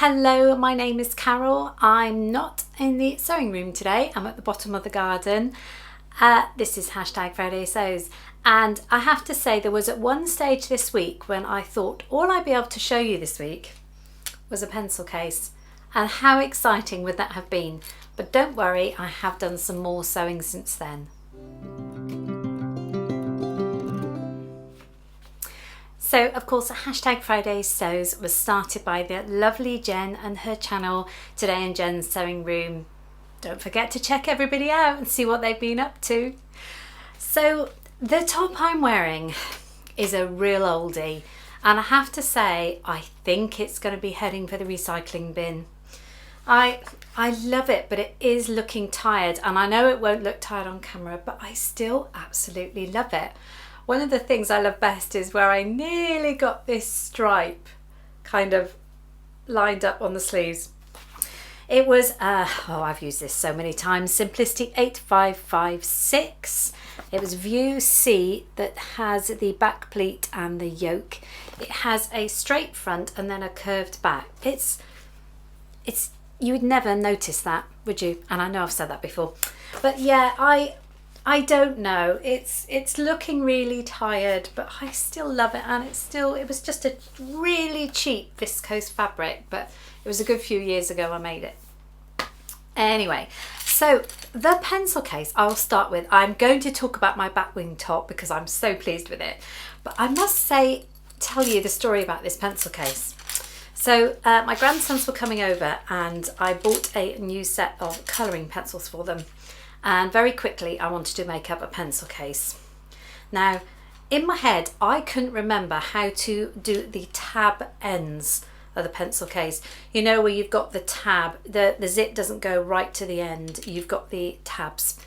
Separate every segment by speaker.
Speaker 1: Hello, my name is Carole. I'm not in the sewing room today. I'm at the bottom of the garden. This is #Friday Sews. And I have to say there was at one stage this week when I thought all I'd be able to show you this week was a pencil case. And how exciting would that have been? But don't worry, I have done some more sewing since then. So of course #Friday Sews was started by the lovely Jen and her channel Today in Jen's Sewing Room. Don't forget to check everybody out and see what they've been up to. So the top I'm wearing is a real oldie, and I have to say I think it's going to be heading for the recycling bin. I love it, but it is looking tired, and I know it won't look tired on camera, but I still absolutely love it. One of the things I love best is where I nearly got this stripe kind of lined up on the sleeves. It was, I've used this so many times, Simplicity 8556. It was View C that has the back pleat and the yoke. It has a straight front and then a curved back. It's you would never notice that, would you? And I know I've said that before. But yeah, I don't know. It's looking really tired, but I still love it, and it was just a really cheap viscose fabric, but it was a good few years ago I made it. Anyway, so the pencil case I'll start with. I'm going to talk about my Batwing top because I'm so pleased with it, but I must tell you the story about this pencil case. So my grandsons were coming over and I bought a new set of colouring pencils for them. And very quickly I wanted to make up a pencil case. Now in my head I couldn't remember how to do the tab ends of the pencil case. You know, where you've got the tab, the zip doesn't go right to the end, you've got the tabs.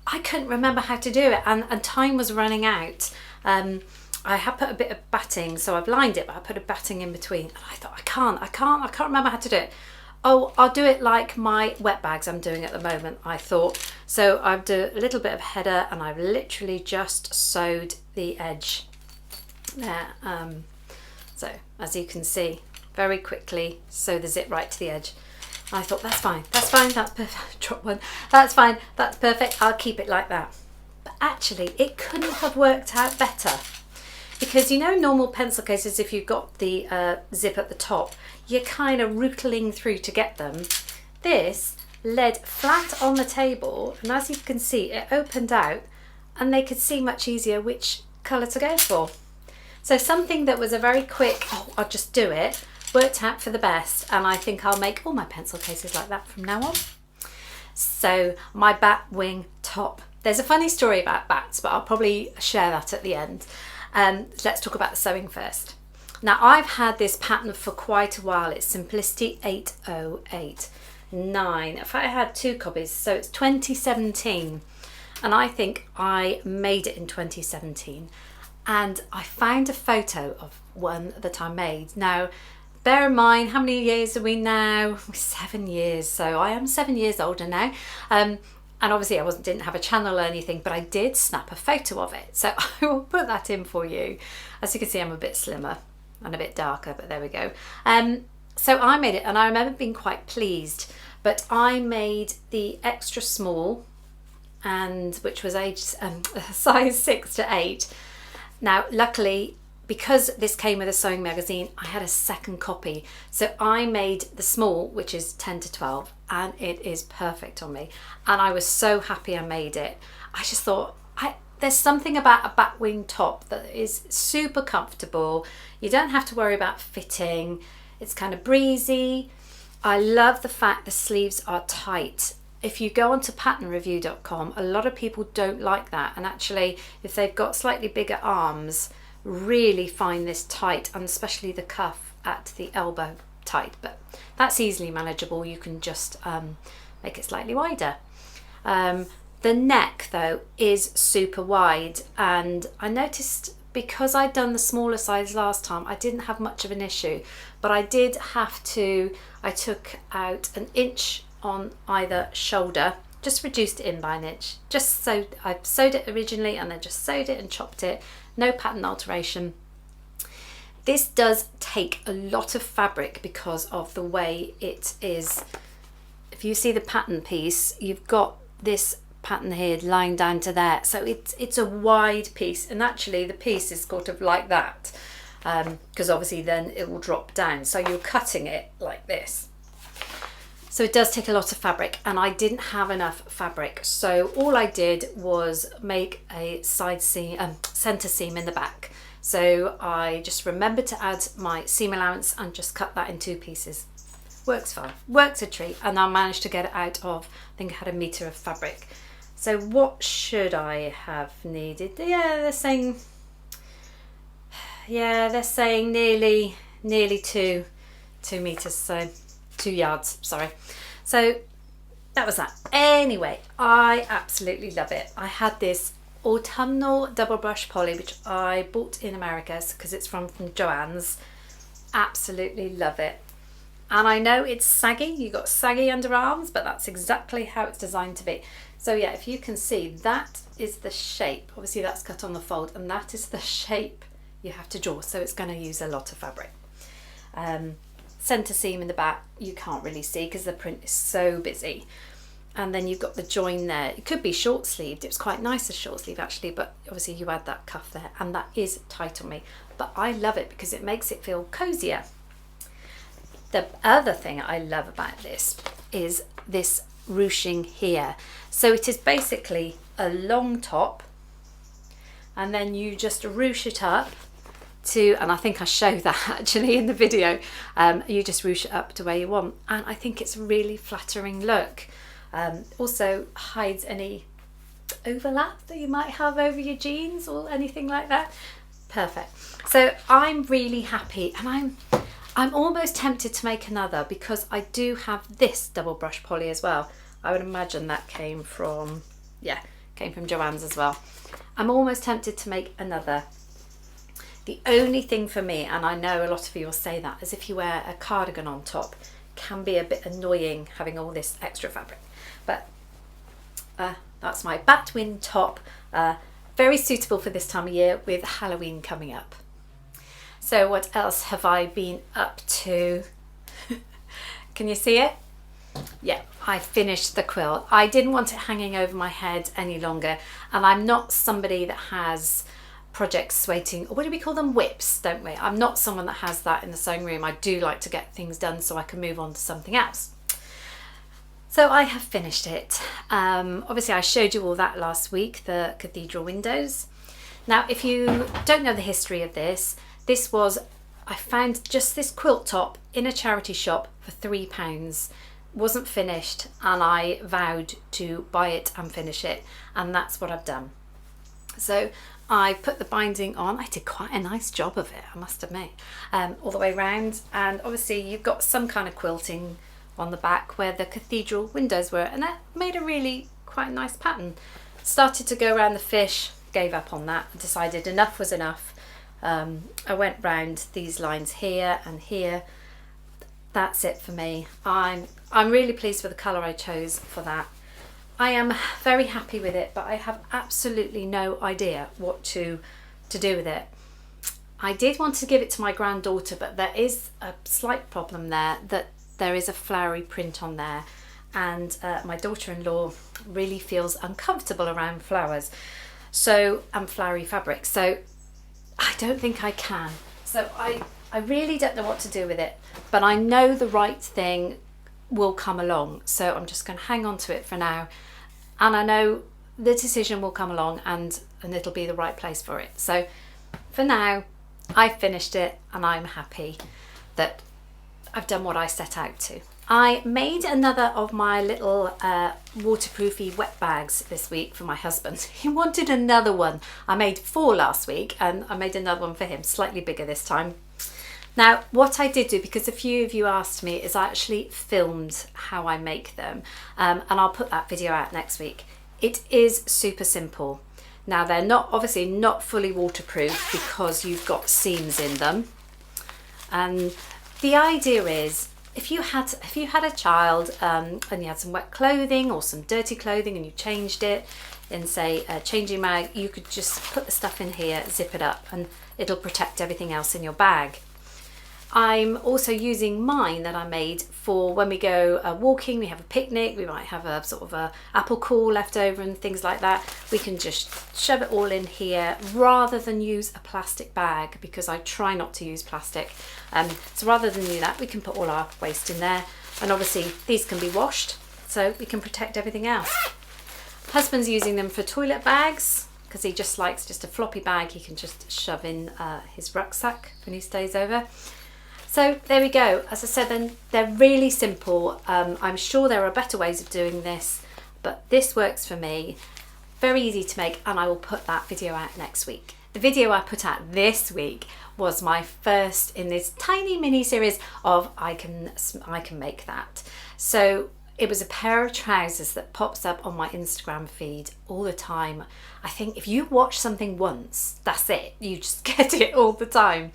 Speaker 1: I couldn't remember how to do it, and time was running out. I had put a bit of batting, so I've lined it, but I put a batting in between, and I thought I can't remember how to do it. Oh, I'll do it like my wet bags I'm doing at the moment, I thought. So I've done a little bit of header and I've literally just sewed the edge there. So as you can see, very quickly sew the zip right to the edge. I thought that's fine, that's perfect. Drop one. That's fine, that's perfect, I'll keep it like that. But actually it couldn't have worked out better. Because you know, normal pencil cases, if you've got the zip at the top, you're kind of rootling through to get them. This led flat on the table, and as you can see, it opened out and they could see much easier which colour to go for. So something that was a very quick, I'll just do it, worked out for the best, and I think I'll make all my pencil cases like that from now on. So my Batwing top. There's a funny story about bats, but I'll probably share that at the end. Let's talk about the sewing first. Now I've had this pattern for quite a while. It's Simplicity 8089. In fact, I had two copies, so it's 2017, and I think I made it in 2017. And I found a photo of one that I made. Now, bear in mind, how many years are we now? 7 years. So I am 7 years older now. And obviously I didn't have a channel or anything, but I did snap a photo of it. So I will put that in for you. As you can see, I'm a bit slimmer and a bit darker, but there we go. So I made it, and I remember being quite pleased, but I made the extra small, and which was size 6 to 8. Now, luckily, because this came with a sewing magazine, I had a second copy. So I made the small, which is 10 to 12, and it is perfect on me. And I was so happy I made it. I just thought, there's something about a Batwing top that is super comfortable. You don't have to worry about fitting. It's kind of breezy. I love the fact the sleeves are tight. If you go onto patternreview.com, a lot of people don't like that. And actually, if they've got slightly bigger arms, really find this tight, and especially the cuff at the elbow tight, but that's easily manageable. You can just make it slightly wider. The neck though is super wide, and I noticed because I'd done the smaller size last time, I didn't have much of an issue, but I did have to, I took out 1 inch on either shoulder, just reduced it in by 1 inch, just so I sewed it originally and then just sewed it and chopped it, no pattern alteration. This does take a lot of fabric because of the way it is. If you see the pattern piece, you've got this pattern here lying down to there, so it's a wide piece, and actually the piece is sort of like that, because obviously then it will drop down, so you're cutting it like this. So it does take a lot of fabric, and I didn't have enough fabric, so all I did was make a side seam, center seam in the back. So I just remembered to add my seam allowance and just cut that in 2 pieces. Works fine, works a treat, and I managed to get it out of, I think I had 1 meter of fabric. So what should I have needed? Yeah, they're saying nearly 2 meters, so 2 yards, sorry. So that was that. Anyway, I absolutely love it. I had this autumnal double brush poly, which I bought in America because it's from Joann's. Absolutely love it. And I know it's saggy, you got saggy underarms, but that's exactly how it's designed to be. So yeah, if you can see, that is the shape. Obviously that's cut on the fold, and that is the shape you have to draw. So it's going to use a lot of fabric. Center seam in the back, you can't really see because the print is so busy. And then you've got the join there. It could be short sleeved. It's quite nice as short sleeve actually, but obviously you add that cuff there, and that is tight on me. But I love it because it makes it feel cozier. The other thing I love about this is this ruching here. So it is basically a long top, and then you just ruche it up to, and I think I show that actually in the video, you just ruche it up to where you want, and I think it's a really flattering look. Also hides any overlap that you might have over your jeans or anything like that. Perfect. So I'm really happy, and I'm almost tempted to make another because I do have this double brush poly as well. I would imagine that came from Joann's as well. I'm almost tempted to make another. The only thing for me, and I know a lot of you will say that, is if you wear a cardigan on top, can be a bit annoying having all this extra fabric. But that's my Batwing top, very suitable for this time of year with Halloween coming up. So what else have I been up to? Can you see it? Yeah, I finished the quilt. I didn't want it hanging over my head any longer, and I'm not somebody that has projects waiting, or what do we call them, whips, don't we? I'm not someone that has that in the sewing room. I do like to get things done so I can move on to something else. So I have finished it. Obviously I showed you all that last week, the cathedral windows. Now if you don't know the history of this, I found just this quilt top in a charity shop for £3. Wasn't finished, and I vowed to buy it and finish it, and that's what I've done. So I put the binding on. I did quite a nice job of it, I must admit, all the way around, and obviously you've got some kind of quilting on the back where the cathedral windows were, and that made a really quite nice pattern. Started to go around the fish, gave up on that, decided enough was enough. I went round these lines here and here. That's it for me. I'm really pleased with the colour I chose for that. I am very happy with it, but I have absolutely no idea what to do with it. I did want to give it to my granddaughter, but there is a slight problem there, that there is a flowery print on there, and my daughter-in-law really feels uncomfortable around flowers, and flowery fabric, so I don't think I can. So I really don't know what to do with it, but I know the right thing will come along, so I'm just going to hang on to it for now, and I know the decision will come along and it'll be the right place for it. So for now I've finished it, and I'm happy that I've done what I set out to. I made another of my little waterproofy wet bags this week for my husband. He wanted another one. I made 4 last week, and I made another one for him, slightly bigger this time. Now what I did do, because a few of you asked me, is I actually filmed how I make them, and I'll put that video out next week. It is super simple. Now they're obviously not fully waterproof because you've got seams in them, and the idea is, if you had a child and you had some wet clothing or some dirty clothing and you changed it in, say, a changing mag, you could just put the stuff in here, zip it up, and it'll protect everything else in your bag. I'm also using mine that I made for when we go walking, we have a picnic, we might have a sort of a apple core left over and things like that. We can just shove it all in here rather than use a plastic bag, because I try not to use plastic. So rather than do that, we can put all our waste in there, and obviously these can be washed so we can protect everything else. Husband's using them for toilet bags because he just likes just a floppy bag he can just shove in his rucksack when he stays over. So there we go. As I said, then they're really simple. I'm sure there are better ways of doing this, but this works for me. Very easy to make, and I will put that video out next week. The video I put out this week was my first in this tiny mini series of I can make that. So it was a pair of trousers that pops up on my Instagram feed all the time. I think if you watch something once, that's it. You just get it all the time.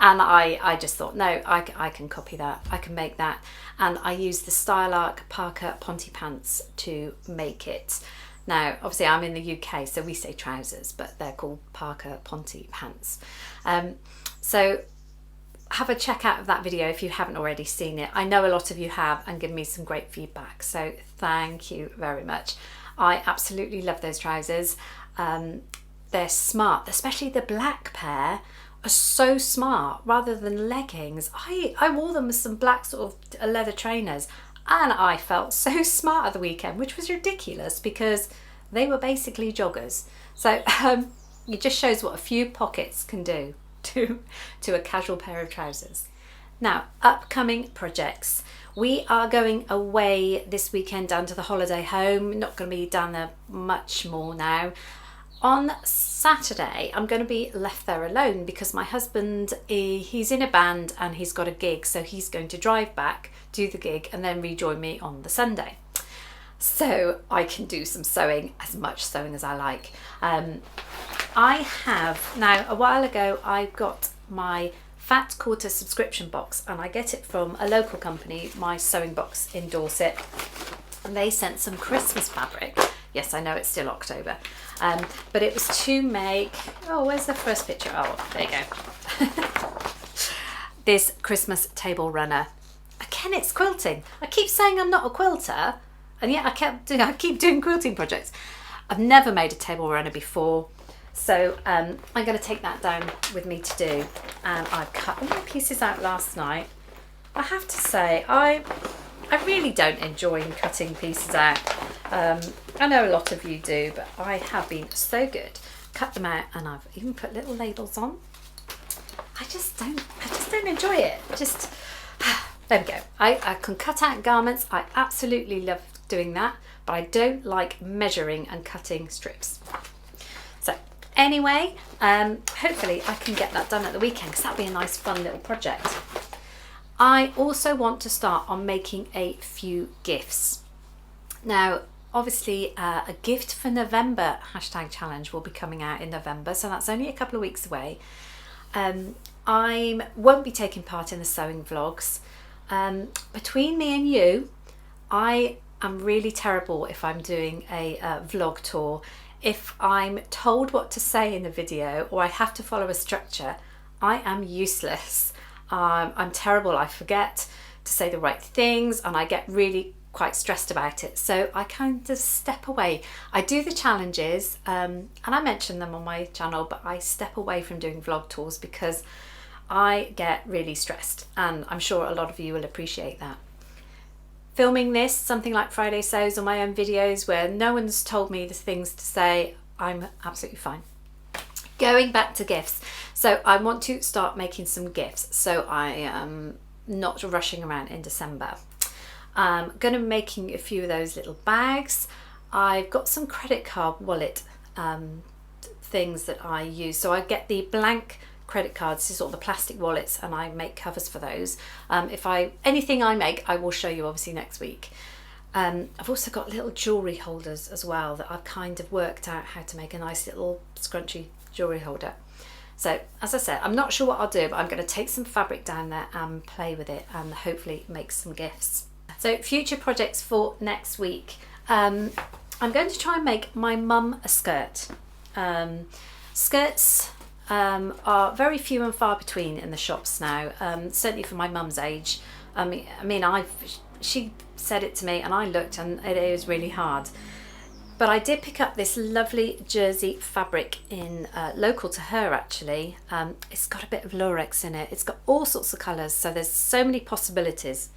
Speaker 1: And I just thought, no, I can copy that, I can make that. And I used the Arc Parker Ponte Pants to make it. Now, obviously I'm in the UK, so we say trousers, but they're called Parker Ponte Pants. So have a check out of that video if you haven't already seen it. I know a lot of you have and given me some great feedback, so thank you very much. I absolutely love those trousers. They're smart, especially the black pair are so smart. Rather than leggings, I wore them with some black sort of leather trainers, and I felt so smart at the weekend, which was ridiculous because they were basically joggers. So it just shows what a few pockets can do to a casual pair of trousers. Now, upcoming projects. We are going away this weekend down to the holiday home. Not going to be down there much more now. On Saturday, I'm going to be left there alone because my husband, he's in a band and he's got a gig, so he's going to drive back, do the gig, and then rejoin me on the Sunday. So I can do some sewing, as much sewing as I like. I have, now a while ago, I got my Fat Quarter subscription box, and I get it from a local company, My Sewing Box in Dorset, and they sent some Christmas fabric. Yes, I know it's still October, but it was to make, oh, where's the first picture? Oh, there you go. This Christmas table runner. Again, it's quilting. I keep saying I'm not a quilter, and yet I keep doing quilting projects. I've never made a table runner before, so I'm going to take that down with me to do. And I've cut all my pieces out last night. I have to say, I really don't enjoy cutting pieces out. I know a lot of you do, but I have been so good. Cut them out, and I've even put little labels on. I just don't enjoy it. Just, there we go. I can cut out garments. I absolutely love doing that, but I don't like measuring and cutting strips. So anyway, hopefully I can get that done at the weekend, because that'll be a nice fun little project. I also want to start on making a few gifts. Now, obviously a gift for November hashtag challenge will be coming out in November, so that's only a couple of weeks away. I won't be taking part in the sewing vlogs. Between me and you, I am really terrible if I'm doing a vlog tour. If I'm told what to say in the video or I have to follow a structure, I am useless. I'm terrible. I forget to say the right things and I get really quite stressed about it. So I kind of step away. I do the challenges and I mention them on my channel, but I step away from doing vlog tours because I get really stressed, and I'm sure a lot of you will appreciate that. Filming this, something like Friday Sews or my own videos where no one's told me the things to say, I'm absolutely fine. Going back to gifts, so I want to start making some gifts, so I am not rushing around in December. I'm going to be making a few of those little bags. I've got some credit card wallet things that I use, so I get the blank credit cards, sort of the plastic wallets, and I make covers for those. Anything I make, I will show you obviously next week. I've also got little jewellery holders as well that I've kind of worked out how to make a nice little scrunchy jewellery holder. So as I said, I'm not sure what I'll do, but I'm going to take some fabric down there and play with it and hopefully make some gifts. So future projects for next week. I'm going to try and make my mum a skirt. Skirts are very few and far between in the shops now, certainly for my mum's age. She said it to me and I looked and it is really hard. But I did pick up this lovely jersey fabric in local to her actually. It's got a bit of lurex in it. It's got all sorts of colours, so there's so many possibilities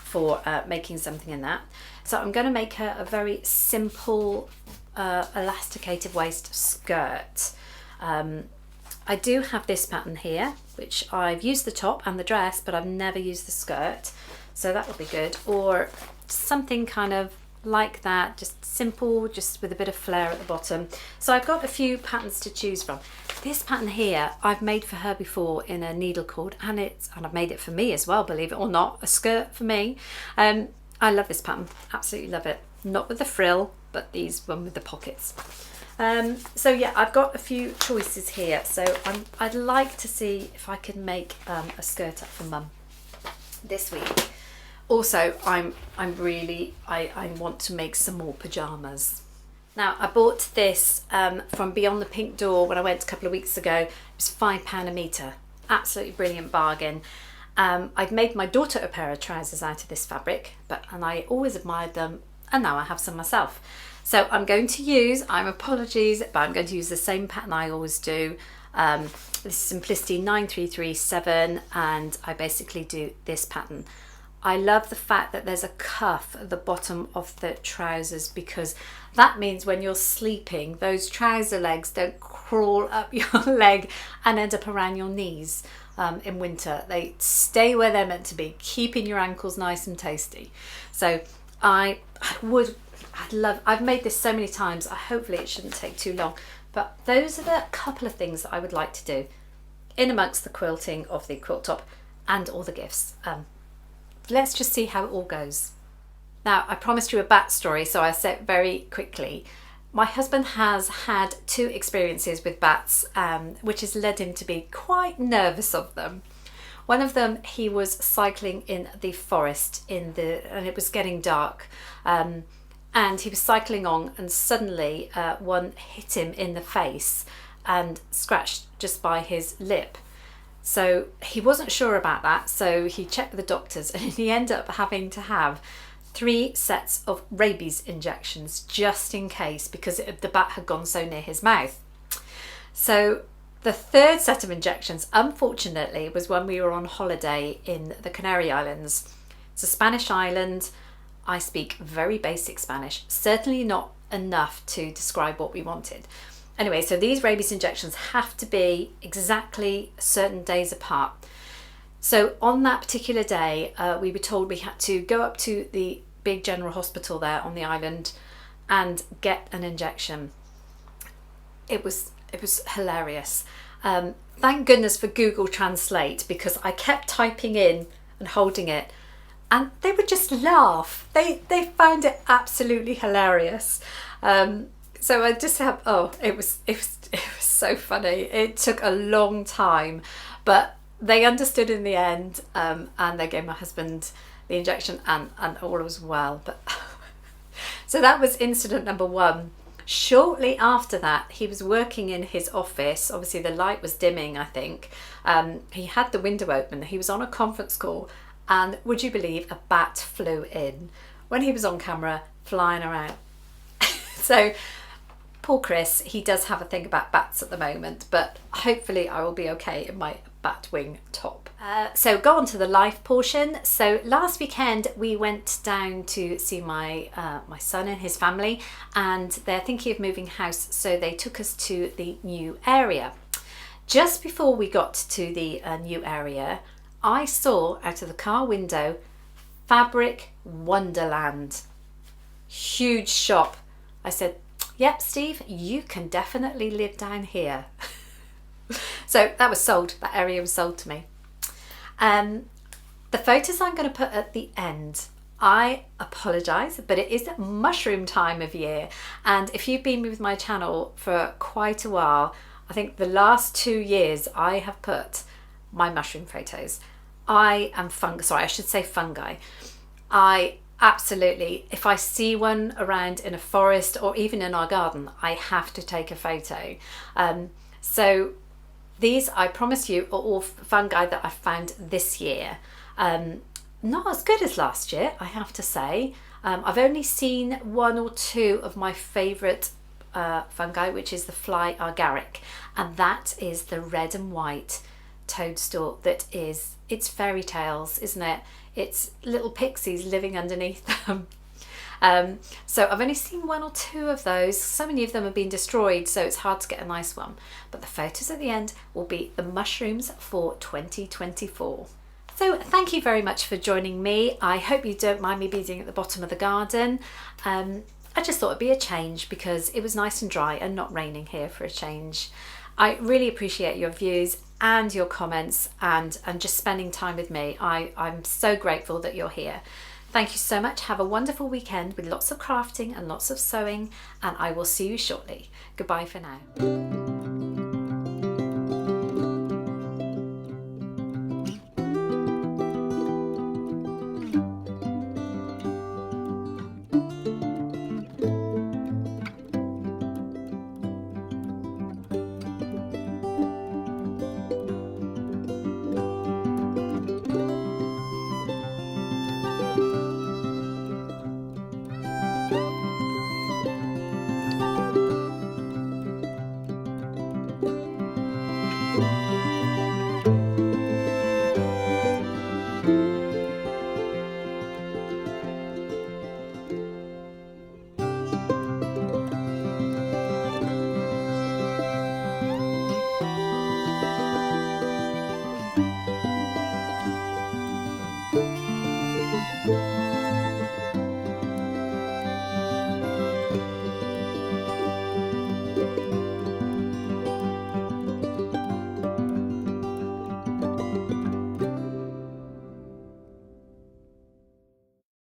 Speaker 1: for making something in that. So I'm going to make her a very simple elasticated waist skirt. I do have this pattern here, which I've used the top and the dress, but I've never used the skirt. So that would be good. Or something kind of like that, just simple, just with a bit of flair at the bottom. So I've got a few patterns to choose from. This pattern here I've made for her before in a needle cord, and I've made it for me as well, believe it or not, a skirt for me. I love this pattern, absolutely love it. Not with the frill, but these one with the pockets. So yeah, I've got a few choices here. So I'd like to see if I can make a skirt up for Mum this week. Also, I want to make some more pyjamas. Now, I bought this from Beyond the Pink Door when I went a couple of weeks ago. It was £5 a metre. Absolutely brilliant bargain. I'd made my daughter a pair of trousers out of this fabric, and I always admired them, and now I have some myself. So I'm going to use, apologies, but I'm going to use the same pattern I always do. This is Simplicity 9337, and I basically do this pattern. I love the fact that there's a cuff at the bottom of the trousers, because that means when you're sleeping, those trouser legs don't crawl up your leg and end up around your knees in winter. They stay where they're meant to be, keeping your ankles nice and tasty. So I've made this so many times, hopefully it shouldn't take too long, but those are the couple of things that I would like to do in amongst the quilting of the quilt top and all the gifts. Let's just see how it all goes. Now, I promised you a bat story, so I say it very quickly. My husband has had 2 experiences with bats, which has led him to be quite nervous of them. One of them, he was cycling in the forest and it was getting dark, and he was cycling on, and suddenly one hit him in the face and scratched just by his lip. So he wasn't sure about that, so he checked with the doctors, and he ended up having to have 3 sets of rabies injections just in case, because the bat had gone so near his mouth. So the 3rd set of injections, unfortunately, was when we were on holiday in the Canary Islands. It's a Spanish island. I speak very basic Spanish, certainly not enough to describe what we wanted. Anyway, so these rabies injections have to be exactly certain days apart. So on that particular day, we were told we had to go up to the big general hospital there on the island and get an injection. It was hilarious. Thank goodness for Google Translate, because I kept typing in and holding it, and they would just laugh. They found it absolutely hilarious. So I just have, it was so funny. It took a long time, but they understood in the end, and they gave my husband the injection, and all was well. But so that was incident number 1. Shortly after that, he was working in his office. Obviously the light was dimming, I think. He had the window open. He was on a conference call, and would you believe, a bat flew in when he was on camera flying around. So poor Chris, he does have a thing about bats at the moment, but hopefully I will be okay in my Batwing top. So go on to the life portion. So last weekend we went down to see my son and his family, and they're thinking of moving house, so they took us to the new area. Just before we got to the new area, I saw out of the car window Fabric Wonderland. Huge shop. I said, yep, Steve, you can definitely live down here. So that was sold. That area was sold to me. The photos I'm going to put at the end, I apologise, but it is mushroom time of year. And if you've been with my channel for quite a while, I think the last 2 years I have put my mushroom photos. I am fungi. I absolutely, if I see one around in a forest or even in our garden, I have to take a photo. So These, I promise you, are all fungi that I found this year. Not as good as last year, I have to say. I've only seen one or two of my favourite fungi, which is the fly agaric, and that is the red and white toadstool that is, it's fairy tales, isn't it? It's little pixies living underneath them. So I've only seen one or two of those. So many of them have been destroyed, so it's hard to get a nice one. But the photos at the end will be the mushrooms for 2024. So thank you very much for joining me. I hope you don't mind me being at the bottom of the garden. I just thought it'd be a change because it was nice and dry and not raining here for a change. I really appreciate your views and your comments and just spending time with me. I'm so grateful that you're here. Thank you so much. Have a wonderful weekend with lots of crafting and lots of sewing, and I will see you shortly. Goodbye for now.